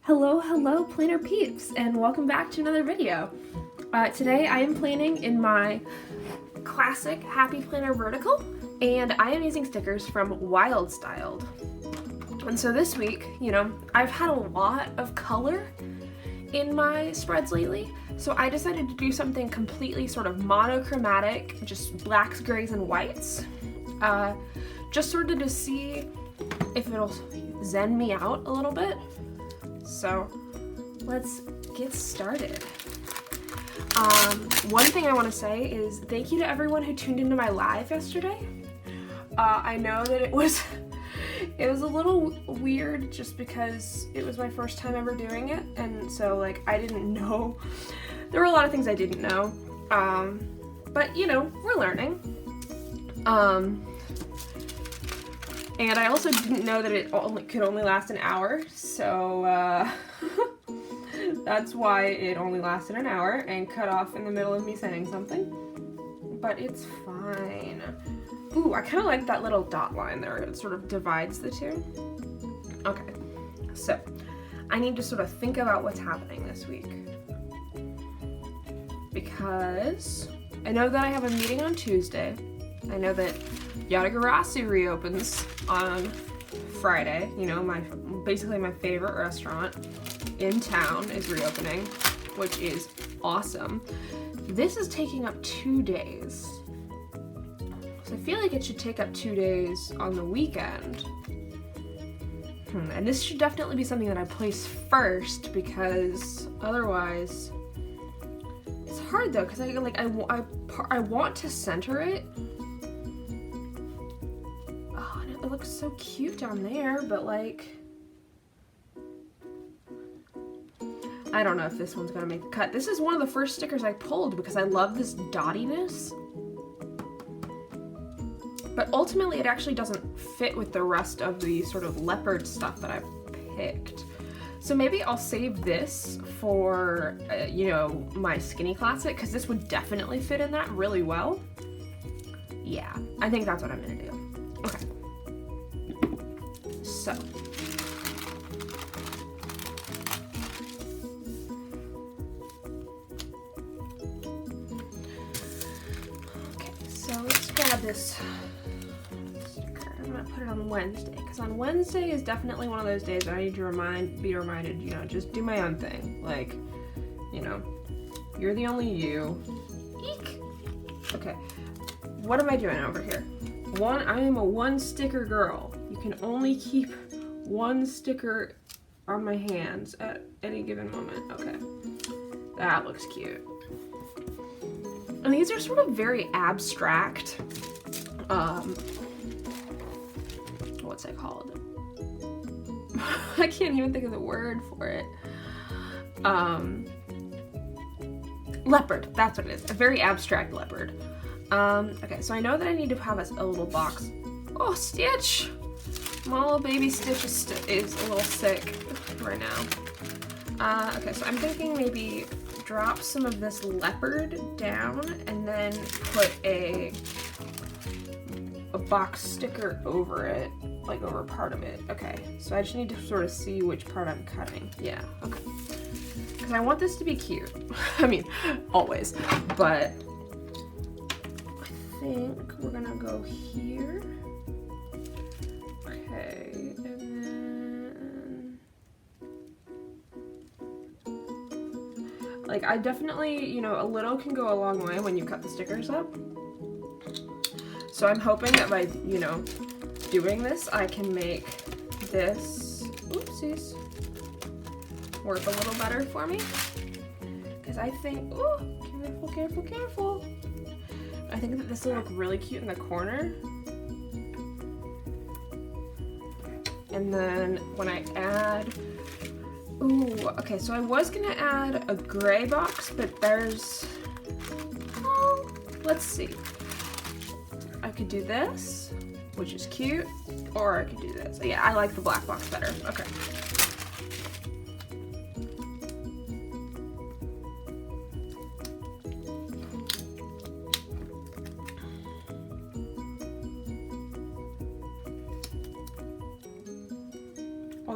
Hello planner peeps, and welcome back to another video. Today I am planning in my classic Happy Planner vertical, and I am using stickers from Wild Styled. And so this week, I've had a lot of color in my spreads lately, so I decided to do something completely sort of monochromatic, just blacks, grays, and whites, just sort of to see if it'll zen me out a little bit. So let's get started. One thing I want to say is thank you to everyone who tuned into my live yesterday. I know that it was a little weird just because it was my first time ever doing it, and so I didn't know. There were a lot of things I didn't know, but we're learning. And I also didn't know that it could only last an hour, so that's why it only lasted an hour and cut off in the middle of me saying something. But it's fine. Ooh, I kind of like that little dot line there. It sort of divides the two. Okay, so I need to sort of think about what's happening this week, because I know that I have a meeting on Tuesday. I know that Yadagarasu reopens on Friday. Basically my favorite restaurant in town is reopening, which is awesome. This is taking up 2 days. So I feel like it should take up 2 days on the weekend. And this should definitely be something that I place first, because otherwise it's hard though, because I want to center it. It looks so cute down there, but I don't know if this one's gonna make the cut. This is one of the first stickers I pulled because I love this dottiness. But ultimately it actually doesn't fit with the rest of the sort of leopard stuff that I picked. So maybe I'll save this for, my skinny classic, because this would definitely fit in that really well. Yeah, I think that's what I'm gonna do. Okay. So, okay, so let's grab this sticker. I'm gonna put it on Wednesday, because on Wednesday is definitely one of those days that I need to be reminded, just do my own thing. You're the only you. Eek! Okay, what am I doing over here? I am a one sticker girl. You can only keep one sticker on my hands at any given moment. Okay, that looks cute. And these are sort of very abstract, what's it called? I can't even think of the word for it. Leopard, that's what it is, a very abstract leopard. Okay, so I know that I need to have a little box. Oh, Stitch! My little baby Stitch is a little sick right now. Okay, so I'm thinking maybe drop some of this leopard down and then put a box sticker over it, over part of it. Okay, so I just need to sort of see which part I'm cutting. Yeah, okay. Because I want this to be cute. I mean, always, but I think we're gonna go here. Okay, and then I definitely, a little can go a long way when you cut the stickers up. So I'm hoping that by, doing this, I can make this, oopsies, work a little better for me. Because I think, ooh, careful. I think that this will look really cute in the corner. And then when I add, okay, so I was gonna add a gray box, but let's see. I could do this, which is cute, or I could do this. Yeah, I like the black box better. Okay.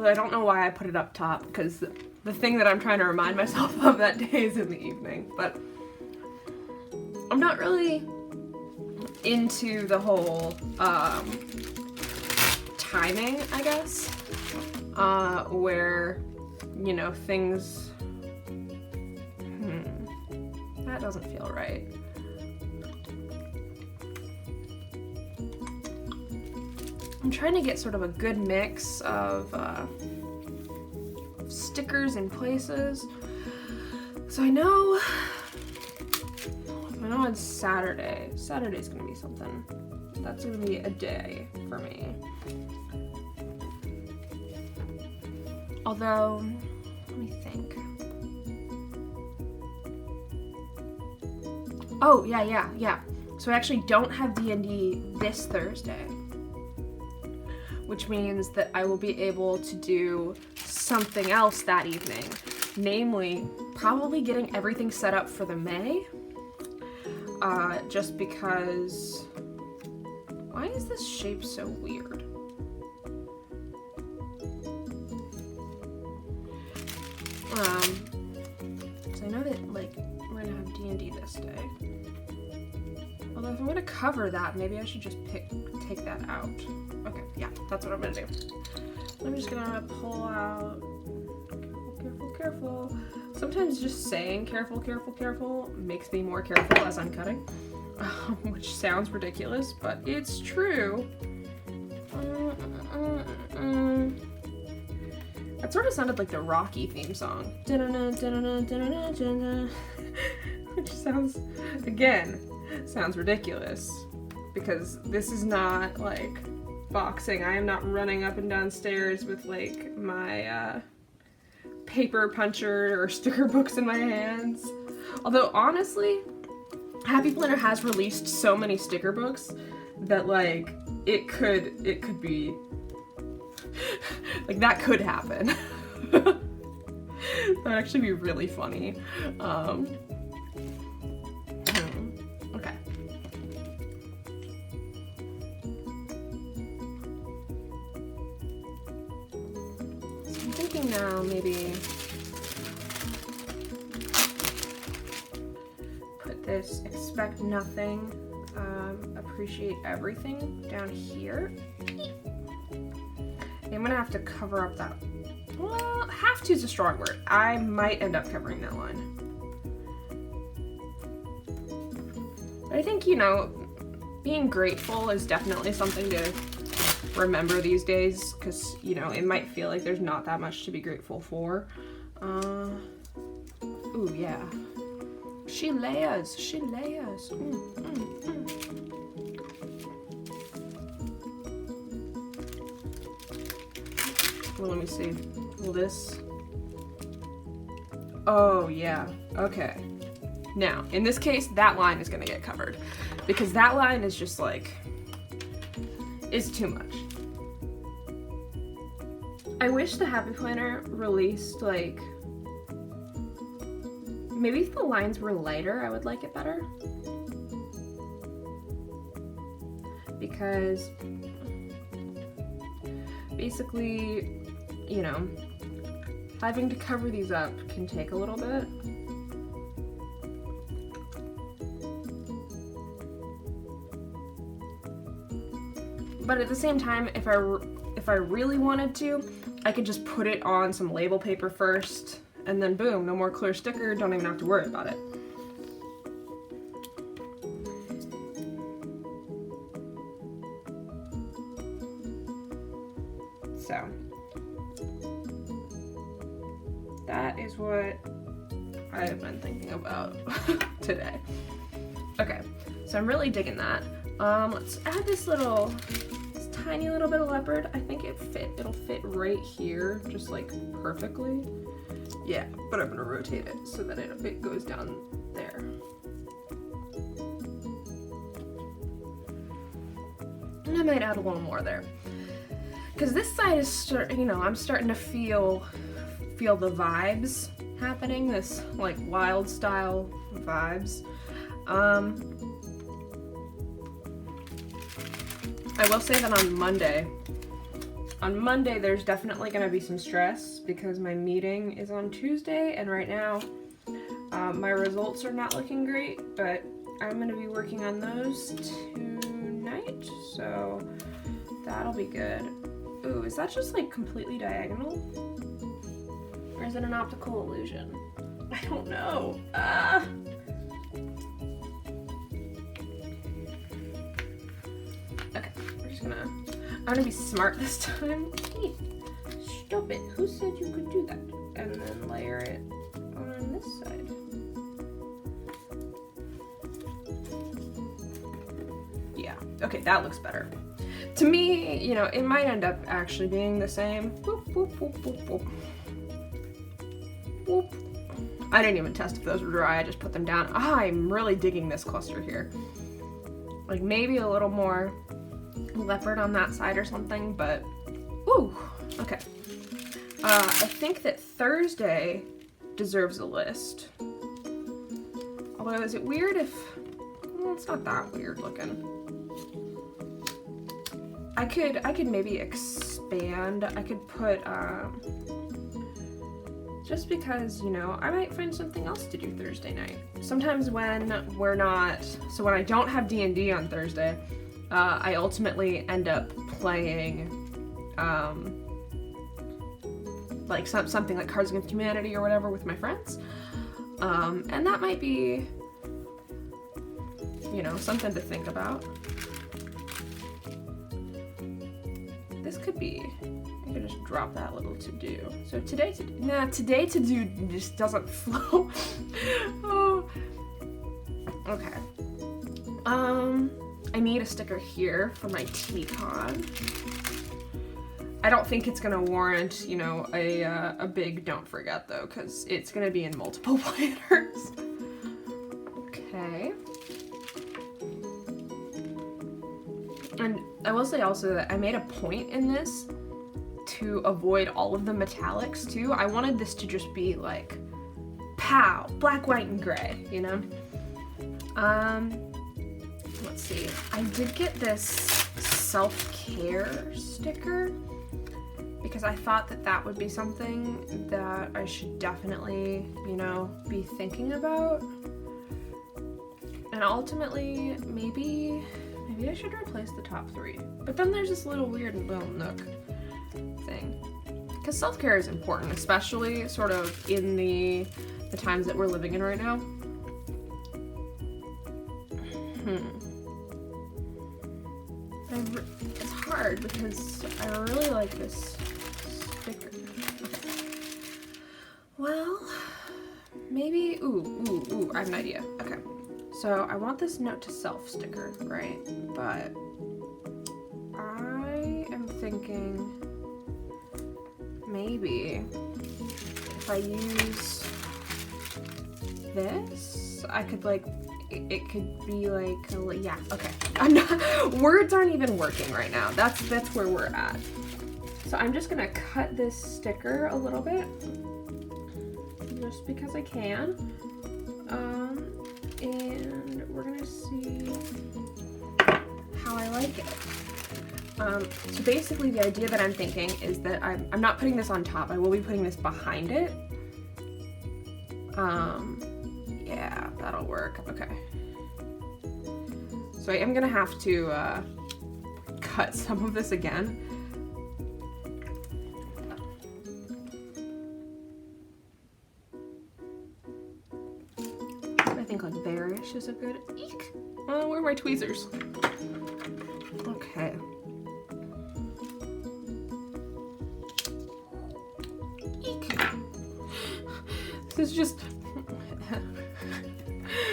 Although I don't know why I put it up top, because the thing that I'm trying to remind myself of that day is in the evening. But I'm not really into the whole timing, I guess, where, you know, things, that doesn't feel right. I'm trying to get sort of a good mix of stickers in places. So I know on Saturday's gonna be something. That's gonna be a day for me. Although, let me think. Oh, yeah. So I actually don't have D&D this Thursday, which means that I will be able to do something else that evening. Namely, probably getting everything set up for the May. Just because, why is this shape so weird? So I know that, like, we're gonna have D&D this day. Although if I'm gonna cover that, maybe I should just take that out. Okay, yeah, that's what I'm gonna do. I'm just gonna pull out, careful. Sometimes just saying careful makes me more careful as I'm cutting, which sounds ridiculous, but it's true. That sort of sounded like the Rocky theme song. Which sounds ridiculous, because this is not like boxing. I am not running up and down stairs with like my paper puncher or sticker books in my hands. Although honestly, Happy Planner has released so many sticker books that like it could be like that could happen. That'd actually be really funny. Okay. So I'm thinking now maybe put this expect nothing, appreciate everything down here. I'm gonna have to cover up that. Well, have to is a strong word. I might end up covering that line. But I think, you know, being grateful is definitely something to remember these days, because, you know, it might feel like there's not that much to be grateful for. Ooh, yeah. She layers. Well, let me see. Will this? Oh, yeah. Okay. Now, in this case, that line is gonna get covered, because that line is just like, is too much. I wish the Happy Planner released like, maybe if the lines were lighter, I would like it better. Because basically, you know, having to cover these up can take a little bit. But at the same time, if I really wanted to, I could just put it on some label paper first, and then boom, no more clear sticker, don't even have to worry about it. So, that is what I have been thinking about today. Okay, so I'm really digging that. Let's add this tiny little bit of leopard. I think it'll fit right here, just like perfectly. Yeah, but I'm gonna rotate it so that it goes down there. And I might add a little more there. Because this side is I'm starting to feel the vibes happening, this like wild style vibes. I will say that on Monday, on Monday there's definitely going to be some stress because my meeting is on Tuesday, and right now my results are not looking great, but I'm going to be working on those tonight, so that'll be good. Ooh, is that just like completely diagonal? Or is it an optical illusion? I don't know. Okay, we're just gonna... I'm gonna be smart this time. Hey, stop it. Who said you could do that? And then layer it on this side. Yeah, okay, that looks better. To me, you know, it might end up actually being the same. Whoop, whoop, whoop, whoop, whoop. Whoop. I didn't even test if those were dry, I just put them down. I'm really digging this cluster here. Like maybe a little more leopard on that side or something, but ooh, okay. I think that Thursday deserves a list. Although, is it weird if, well, it's not that weird looking. I could maybe expand. I could put, just because, you know, I might find something else to do Thursday night. Sometimes when we're not, so when I don't have D&D on Thursday, I ultimately end up playing, like something like Cards Against Humanity or whatever with my friends. And that might be, you know, something to think about. This could be, I could just drop that little to do. So today to do just doesn't flow. Oh, okay. I need a sticker here for my T-Con. I don't think it's gonna warrant, you know, a big don't forget though, because it's gonna be in multiple planners. Okay. And I will say also that I made a point in this to avoid all of the metallics too. I wanted this to just be like, pow, black, white, and gray, you know? Let's see. I did get this self-care sticker because I thought that that would be something that I should definitely, you know, be thinking about. And ultimately, maybe I should replace the top 3. But then there's this little weird little nook thing. Because self-care is important, especially sort of in the times that we're living in right now. It's hard because I really like this sticker. Okay. Well, maybe, ooh, I have an idea. Okay. So I want this note to self sticker, right? But I am thinking maybe if I use this, I could like, it could be like, yeah, okay. I'm not, words aren't even working right now. That's where we're at. So I'm just gonna cut this sticker a little bit, just because I can. And we're gonna see how I like it. So basically the idea that I'm thinking is that I'm not putting this on top. I will be putting this behind it. Yeah, that'll work. Okay. So I am gonna have to cut some of this again. I think like bearish is a good, eek! Where are my tweezers? Okay. Eek! This is just,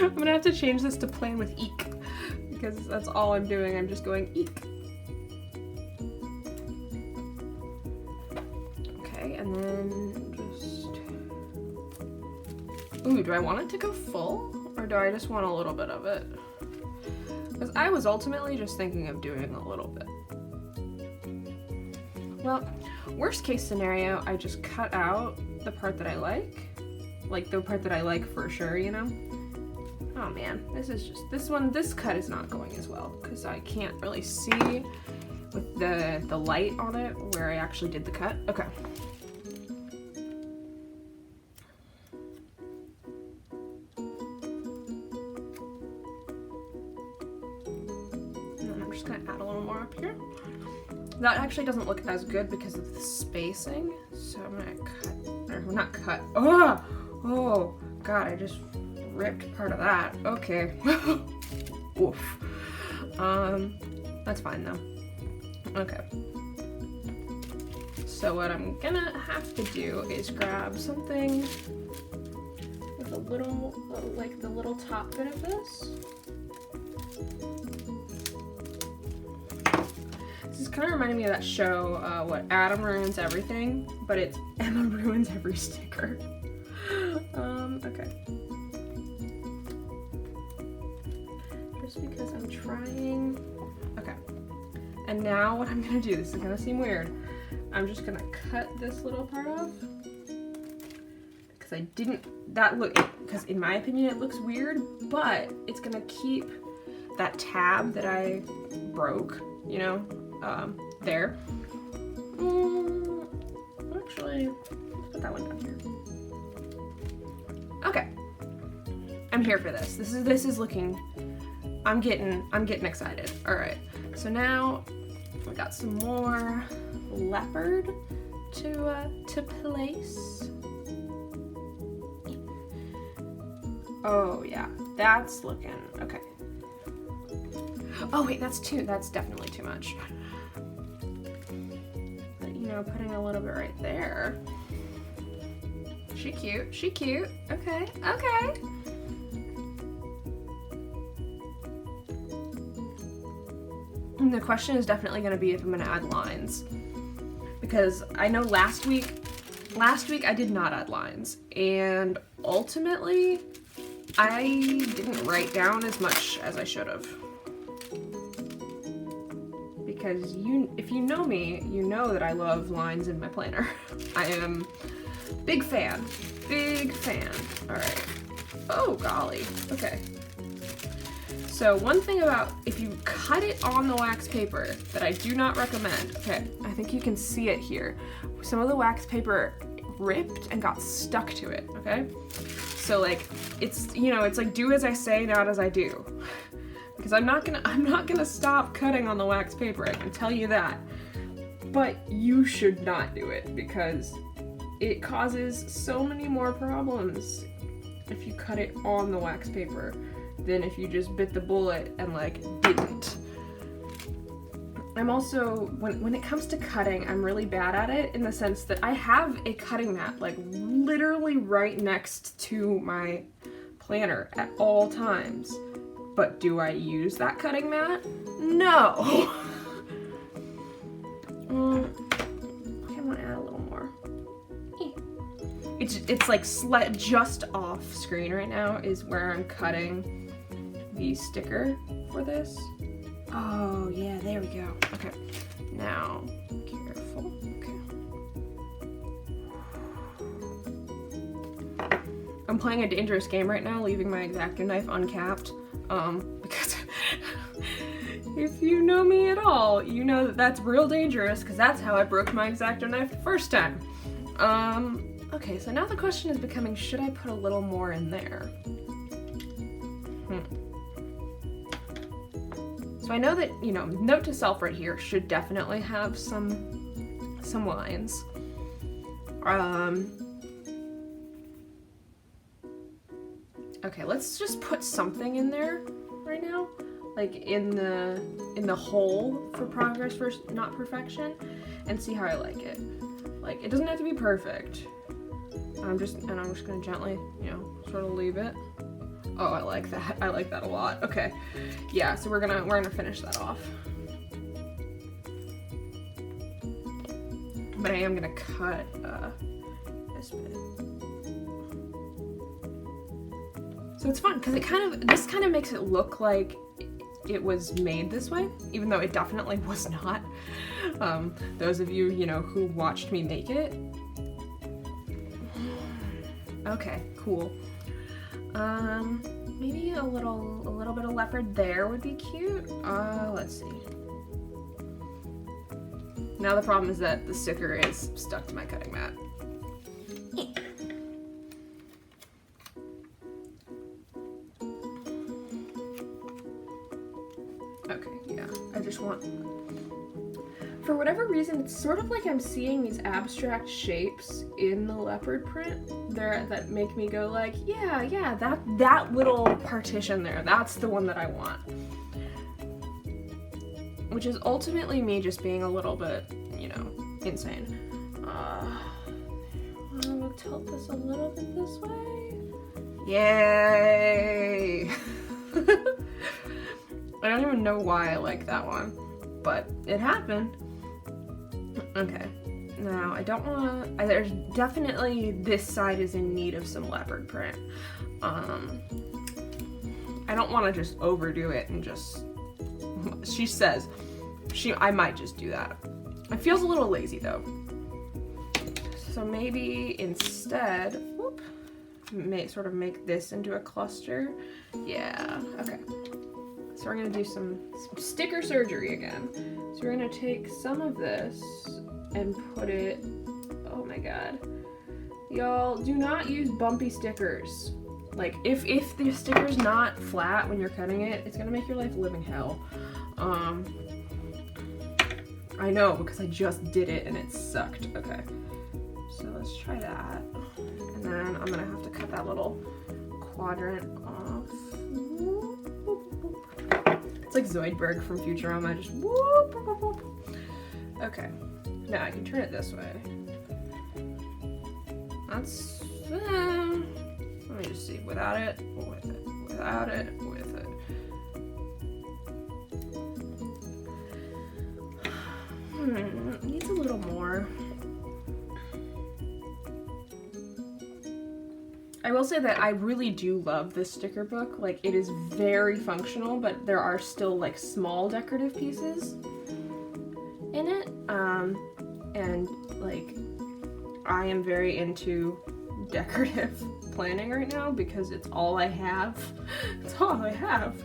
I'm gonna have to change this to plain with eek, because that's all I'm doing. I'm just going eek. Okay, and then just, ooh, do I want it to go full? Or do I just want a little bit of it? Because I was ultimately just thinking of doing a little bit. Well, worst case scenario, I just cut out the part that I like the part that I like for sure, you know? Oh man, this is just, this cut is not going as well because I can't really see with the light on it where I actually did the cut. Okay. And then I'm just gonna add a little more up here. That actually doesn't look as good because of the spacing, so I'm gonna cut, or not cut. Oh God, I just ripped part of that. Okay. Oof. That's fine though. Okay. So what I'm gonna have to do is grab something with a little, like the little top bit of this. This is kind of reminding me of that show, what, Adam Ruins Everything, but it's Emma Ruins Every Sticker. Okay. Just because I'm trying. Okay. And now what I'm gonna do, this is gonna seem weird, I'm just gonna cut this little part off. Because I didn't, because in my opinion it looks weird, but it's gonna keep that tab that I broke, you know, there. Actually, let's put that one down here. Okay. I'm here for this. This is looking, I'm getting excited. All right. So now we got some more leopard to place. Oh yeah, that's looking okay. Oh wait, that's definitely too much. But you know, putting a little bit right there. She cute. Okay. And the question is definitely going to be if I'm going to add lines, because I know last week I did not add lines, and ultimately I didn't write down as much as I should have. Because if you know me, you know that I love lines in my planner. I am big fan. All right. Oh golly. Okay. So one thing about if you cut it on the wax paper that I do not recommend, okay, I think you can see it here. Some of the wax paper ripped and got stuck to it, okay? So like, it's, you know, it's like do as I say, not as I do. Because I'm not gonna stop cutting on the wax paper, I can tell you that. But you should not do it because it causes so many more problems if you cut it on the wax paper than if you just bit the bullet and like didn't. I'm also, when it comes to cutting, I'm really bad at it in the sense that I have a cutting mat like literally right next to my planner at all times. But do I use that cutting mat? No! Okay, I'm gonna add a little more. It's like just off screen right now is where I'm cutting the sticker for this. Oh yeah, there we go. Okay, now careful. Okay. I'm playing a dangerous game right now, leaving my X-Acto knife uncapped. Because if you know me at all, you know that that's real dangerous because that's how I broke my X-Acto knife the first time. Okay, so now the question is becoming, should I put a little more in there? So I know that, you know, note to self right here should definitely have some lines. Okay, let's just put something in there right now, like in the hole for progress versus not perfection, and see how I like it. Like, it doesn't have to be perfect. I'm just gonna gently, you know, sort of leave it. Oh, I like that. I like that a lot. Okay, yeah. So we're gonna finish that off. But I am gonna cut this bit. So it's fun because this kind of makes it look like it was made this way, even though it definitely was not. Those of you, you know, who watched me make it. Okay, cool. Maybe a little bit of leopard there would be cute. Let's see. Now the problem is that the sticker is stuck to my cutting mat. Okay, yeah, I just want... For whatever reason, it's sort of like I'm seeing these abstract shapes in the leopard print there that make me go like, yeah, that little partition there, that's the one that I want. Which is ultimately me just being a little bit, you know, insane. I'll tilt this a little bit this way. Yay! I don't even know why I like that one, but it happened. Okay, now I don't want to, there's definitely, this side is in need of some leopard print. I don't want to just overdo it and just, she says, I might just do that. It feels a little lazy though. So maybe instead, whoop, sort of make this into a cluster. Yeah, okay. So we're gonna do some sticker surgery again. So we're gonna take some of this and put it, oh my god. Y'all, do not use bumpy stickers. Like, if the sticker's not flat when you're cutting it, it's gonna make your life a living hell. I know, because I just did it and it sucked. Okay, so let's try that. And then I'm gonna have to cut that little quadrant off. It's like Zoidberg from Futurama, just whoop, whoop, whoop. Okay, now I can turn it this way. That's, let me just see, without it, with it, without it, with it. It needs a little more. I will say that I really do love this sticker book. Like, it is very functional, but there are still like small decorative pieces in it. And like, I am very into decorative planning right now because it's all I have. It's all I have.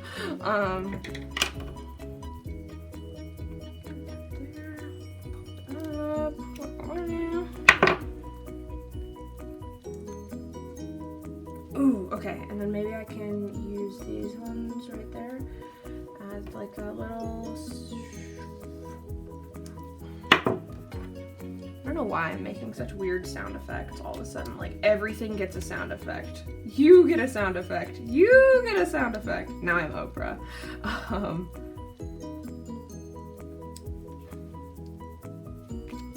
Ooh, okay, and then maybe I can use these ones right there as like a little... I don't know why I'm making such weird sound effects all of a sudden. Like, everything gets a sound effect. You get a sound effect. You get a sound effect. Now I'm Oprah.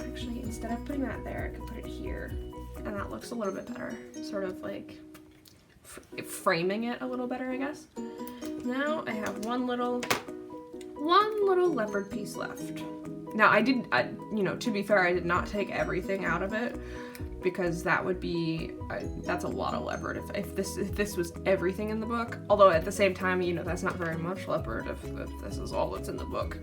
Actually, instead of putting that there, I could put it here. And that looks a little bit better. Sort of like framing it a little better, I guess. Now I have one little leopard piece left. Now you know, to be fair, I did not take everything out of it because that would be, that's a lot of leopard if this was everything in the book. Although at the same time, you know, that's not very much leopard if this is all that's in the book.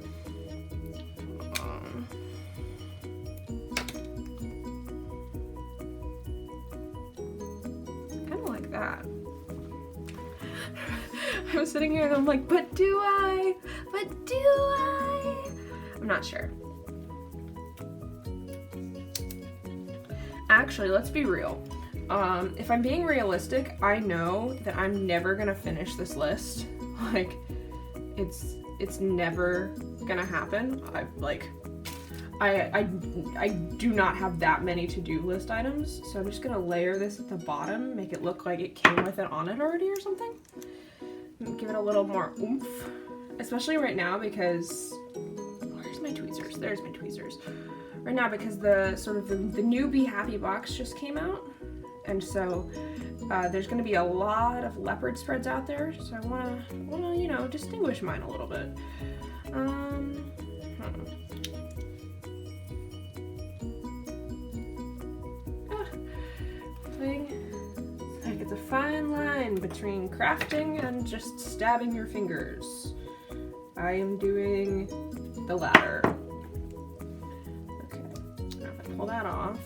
Kind of like that. I was sitting here and I'm like, but do I? But do I? I'm not sure. Actually, let's be real. If I'm being realistic, I know that I'm never gonna finish this list. Like, it's never gonna happen. I do not have that many to-do list items, so I'm just gonna layer this at the bottom, make it look like it came with it on it already or something. Give it a little more oomph, especially right now because, where's my tweezers? There's my tweezers. Right now because the sort of the new Be Happy box just came out, and so there's going to be a lot of leopard spreads out there, so I want to you know, distinguish mine a little bit. Like, it's a fine line between crafting and just stabbing your fingers. I am doing the latter. Okay, now if I pull that off,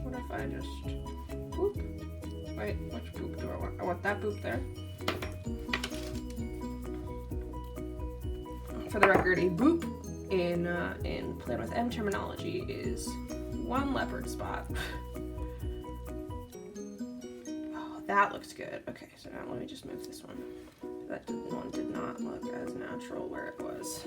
what if I just boop? Wait, which boop do I want? I want that boop there. For the record, a boop in Plan with M terminology is one leopard spot. Oh, that looks good. Okay, so now let me just move this one. That one did not look as natural where it was.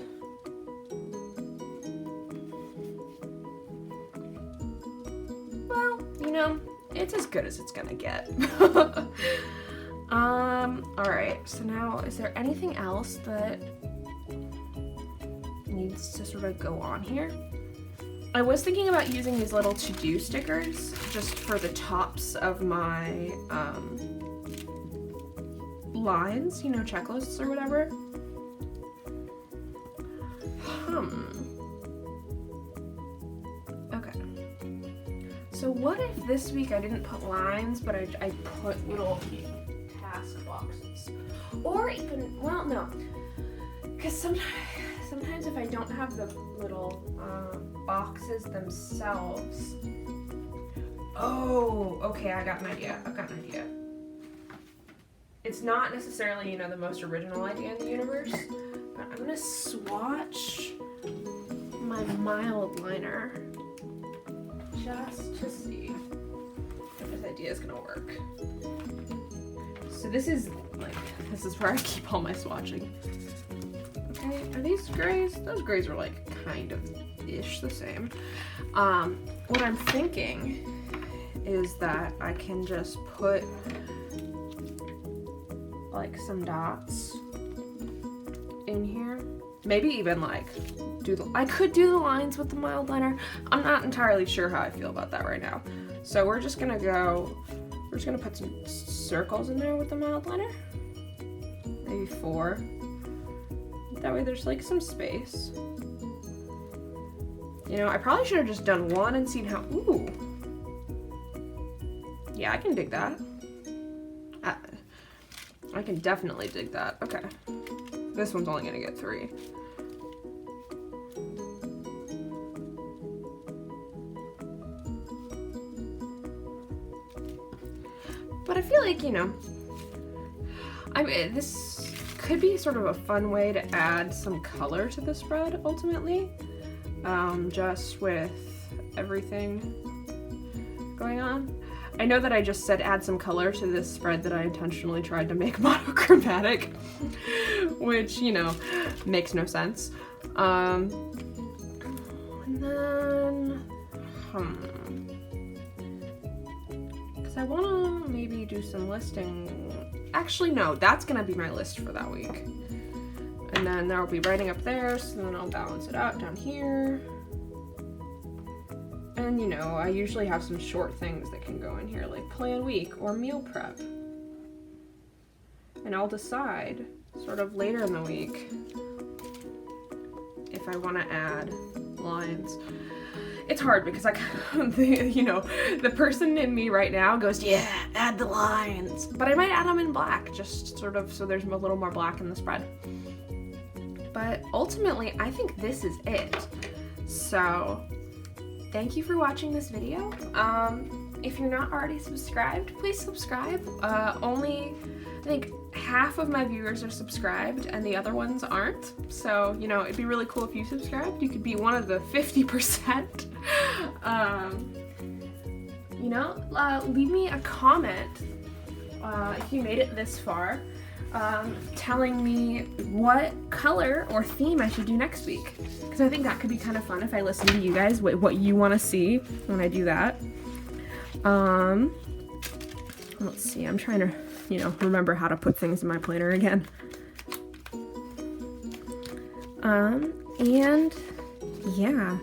Well, you know, it's as good as it's gonna get. Alright, so now is there anything else that needs to sort of go on here? I was thinking about using these little to-do stickers just for the tops of my lines, you know, checklists or whatever. Okay. So what if this week I didn't put lines, but I put little task boxes? Or even, well, no. Because sometimes if I don't have the little boxes themselves. Oh, okay, I've got an idea. It's not necessarily, you know, the most original idea in the universe, but I'm gonna swatch my mild liner just to see if this idea is gonna work. So this is where I keep all my swatching. Okay, are these grays? Those grays are like kind of ish the same. What I'm thinking is that I can just put like some dots in here. Maybe even like I could do the lines with the mild liner. I'm not entirely sure how I feel about that right now. So we're just gonna put some circles in there with the mild liner. Maybe 4. That way there's like some space. You know, I probably should have just done one and seen how, ooh. Yeah, I can dig that. I can definitely dig that. Okay. This one's only gonna get 3. But I feel like, you know, this could be sort of a fun way to add some color to the spread, ultimately. Just with everything going on. I know that I just said add some color to this spread that I intentionally tried to make monochromatic, which, you know, makes no sense. And then, because I want to maybe do some listing. Actually, no, that's going to be my list for that week. And then there will be writing up there, so then I'll balance it out down here. And, you know, I usually have some short things that can go in here, like plan week or meal prep. And I'll decide sort of later in the week if I want to add lines. It's hard because you know, the person in me right now goes, yeah, add the lines. But I might add them in black, just sort of so there's a little more black in the spread. But ultimately, I think this is it. So thank you for watching this video. If you're not already subscribed, please subscribe. Only, I think, half of my viewers are subscribed and the other ones aren't. So, you know, it'd be really cool if you subscribed. You could be one of the 50%. You know, leave me a comment if you made it this far, telling me what color or theme I should do next week. Because I think that could be kind of fun if I listen to you guys, what you want to see when I do that. Let's see, I'm trying to, you know, remember how to put things in my planner again. And yeah,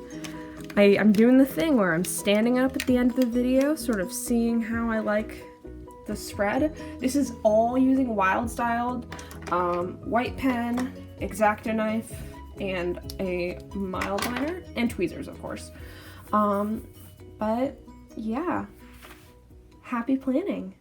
I'm doing the thing where I'm standing up at the end of the video, sort of seeing how I like the spread. This is all using wild styled white pen, X-Acto knife, and a mild liner, and tweezers, of course. But yeah, happy planning.